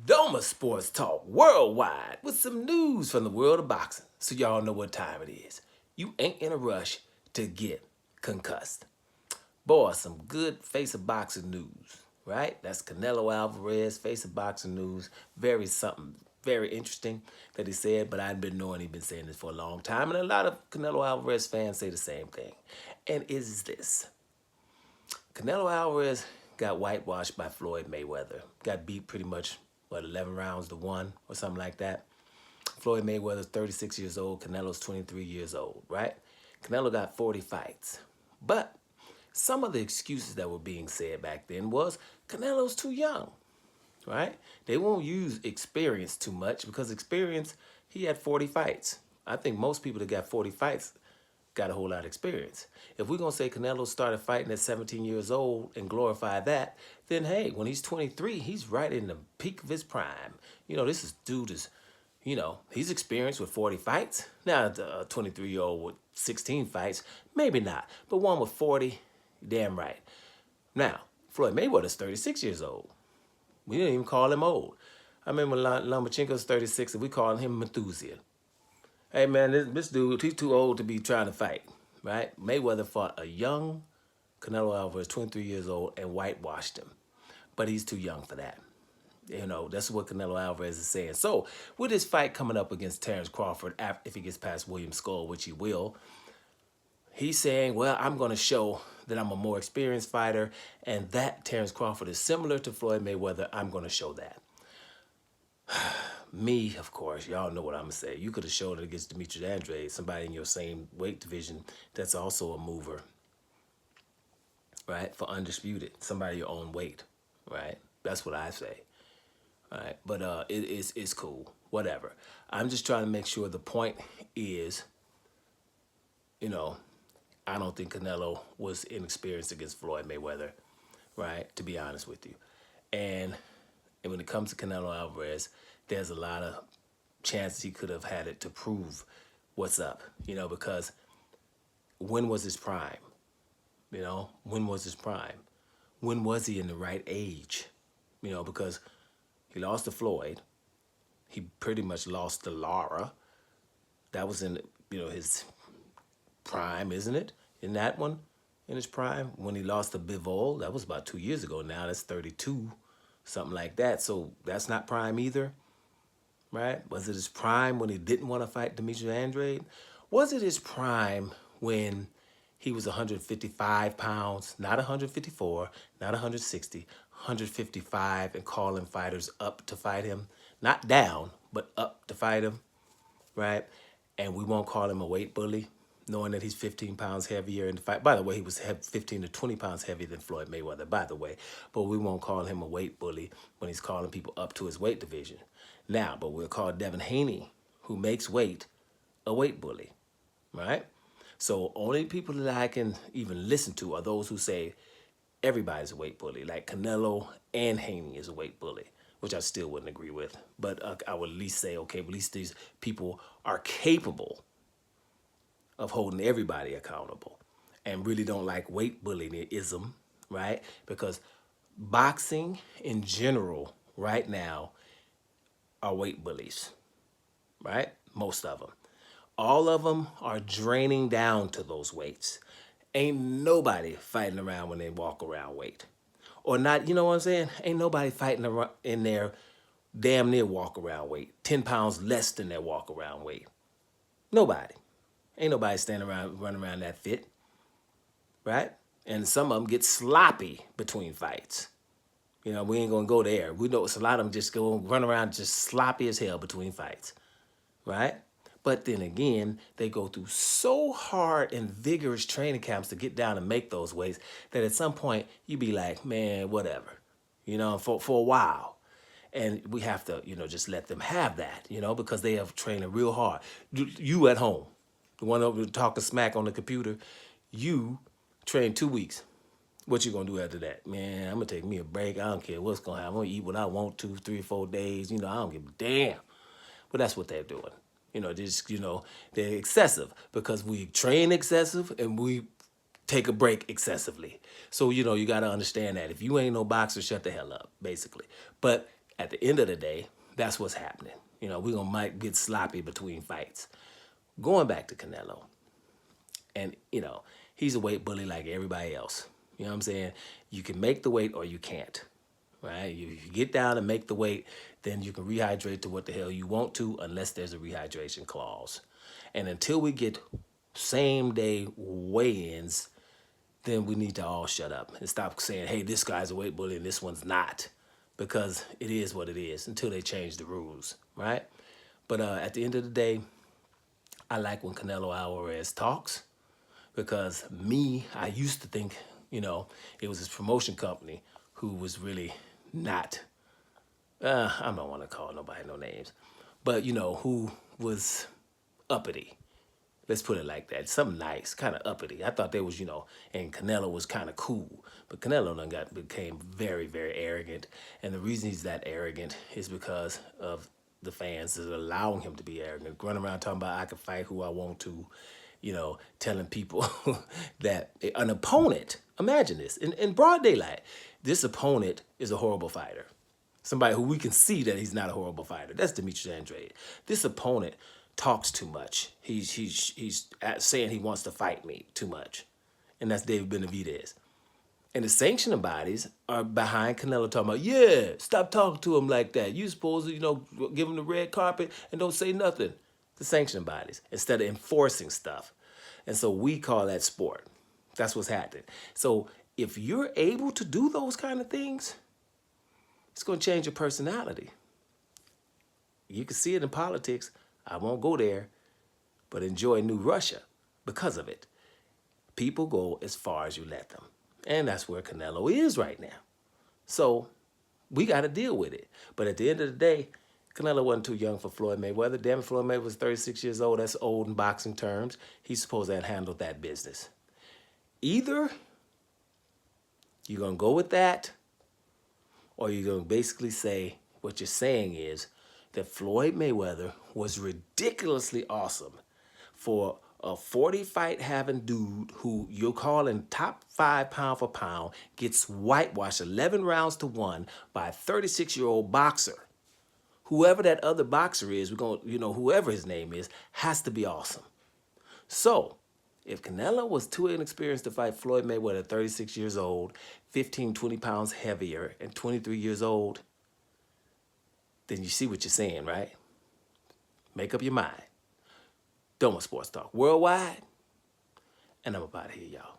Doma Sports Talk worldwide with some news from the world of boxing so y'all know what time it is. You ain't in a rush to get concussed. Boy, some good face of boxing news, right? That's Canelo Alvarez, face of boxing news. Very interesting that he said, but I've been knowing he's been saying this for a long time, and a lot of Canelo Alvarez fans say the same thing. And is this Canelo Alvarez got whitewashed by Floyd Mayweather. Got beat pretty much, 11 rounds to 1 or something like that. Floyd Mayweather's 36 years old. Canelo's 23 years old, right? Canelo got 40 fights. But some of the excuses that were being said back then was Canelo's too young, right? They won't use experience too much because experience, he had 40 fights. I think most people that got 40 fights got a whole lot of experience. If we're going to say Canelo started fighting at 17 years old and glorify that, then hey, when he's 23, he's right in the peak of his prime. This dude is, he's experienced with 40 fights. Now, a 23-year-old with 16 fights, maybe not. But one with 40, damn right. Now, Floyd Mayweather's 36 years old. We didn't even call him old. I remember Lomachenko's 36 and we called him Methuselah. Hey man, this dude, he's too old to be trying to fight, right? Mayweather fought a young Canelo Alvarez, 23 years old, and whitewashed him. But he's too young for that. That's what Canelo Alvarez is saying. So, with his fight coming up against Terrence Crawford, if he gets past William Skull, which he will, he's saying, well, I'm going to show that I'm a more experienced fighter, and that Terrence Crawford is similar to Floyd Mayweather. I'm going to show that. Me, of course, y'all know what I'm going to say. You could have showed it against Demetrius Andrade, somebody in your same weight division that's also a mover, right? For undisputed, somebody your own weight, right? That's what I say, right? But it's cool, whatever. I'm just trying to make sure the point is, I don't think Canelo was inexperienced against Floyd Mayweather, right? To be honest with you. And when it comes to Canelo Alvarez, there's a lot of chances he could have had it to prove what's up, because when was his prime? When was his prime? When was he in the right age? Because he lost to Floyd. He pretty much lost to Lara. That was in, his prime, isn't it? In that one, in his prime. When he lost to Bivol, that was about 2 years ago now. That's 32, something like that. So that's not prime either. Right? Was it his prime when he didn't want to fight Demetrius Andrade? Was it his prime when he was 155 pounds, not 154, not 160, 155, and calling fighters up to fight him? Not down, but up to fight him, right? And we won't call him a weight bully, knowing that he's 15 pounds heavier in the fight. By the way, he was 15 to 20 pounds heavier than Floyd Mayweather, by the way. But we won't call him a weight bully when he's calling people up to his weight division. Now, but we'll call Devin Haney, who makes weight, a weight bully, right? So only people that I can even listen to are those who say everybody's a weight bully, like Canelo and Haney is a weight bully, which I still wouldn't agree with. But I would at least say, okay, at least these people are capable of holding everybody accountable and really don't like weight bullying-ism, right? Because boxing in general right now are weight bullies, right? Most of them. All of them are draining down to those weights. Ain't nobody fighting around when they walk around weight. Or not, you know what I'm saying? Ain't nobody fighting around in their damn near walk around weight. 10 pounds less than their walk around weight. Nobody. Ain't nobody standing around, running around that fit, right? And some of them get sloppy between fights. We ain't gonna go there. We know it's a lot of them just go run around just sloppy as hell between fights, right? But then again, they go through so hard and vigorous training camps to get down and make those weights that at some point you be like, man, whatever, for a while. And we have to, just let them have that, because they have training real hard. You at home, the one over talking smack on the computer, you train 2 weeks. What you gonna do after that? Man, I'm gonna take me a break. I don't care what's gonna happen. I'm gonna eat what I want to, 3 or 4 days. I don't give a damn. But that's what they're doing. They're excessive because we train excessive and we take a break excessively. So, you got to understand that. If you ain't no boxer, shut the hell up, basically. But at the end of the day, that's what's happening. You know, might get sloppy between fights. Going back to Canelo, and he's a weight bully like everybody else. You know what I'm saying? You can make the weight or you can't, right? If you get down and make the weight, then you can rehydrate to what the hell you want to, unless there's a rehydration clause. And until we get same day weigh-ins, then we need to all shut up and stop saying, hey, this guy's a weight bully and this one's not, because it is what it is until they change the rules, right? But at the end of the day, I like when Canelo Alvarez talks, because I used to think, it was his promotion company who was really not, I don't want to call nobody no names, but, who was uppity. Let's put it like that. Something nice, kind of uppity. I thought they was, and Canelo was kind of cool. But Canelo became very, very arrogant. And the reason he's that arrogant is because of the fans that are allowing him to be arrogant. Running around talking about I can fight who I want to, telling people that an opponent, imagine this, in broad daylight, this opponent is a horrible fighter. Somebody who we can see that he's not a horrible fighter. That's Demetrius Andrade. This opponent talks too much. He's saying he wants to fight me too much. And that's David Benavidez. And the sanctioning bodies are behind Canelo talking about, yeah, stop talking to him like that. You supposed to, give him the red carpet and don't say nothing. The sanctioning bodies, instead of enforcing stuff. And so we call that sport. That's what's happening. So if you're able to do those kind of things, it's going to change your personality. You can see it in politics. I won't go there, but enjoy New Russia because of it. People go as far as you let them. And that's where Canelo is right now. So we got to deal with it. But at the end of the day, Canelo wasn't too young for Floyd Mayweather. Damn it, Floyd Mayweather was 36 years old. That's old in boxing terms. He's supposed to have handled that business. Either you're going to go with that, or you're going to basically say what you're saying is that Floyd Mayweather was ridiculously awesome for a 40-fight having dude who you're calling top 5 pound for pound, gets whitewashed 11 rounds to 1 by a 36-year-old boxer. Whoever that other boxer is, whoever his name is, has to be awesome. So, if Canelo was too inexperienced to fight Floyd Mayweather at 36 years old, 15, 20 pounds heavier, and 23 years old, then you see what you're saying, right? Make up your mind. Doma Sports Talk Worldwide, and I'm about to hear y'all.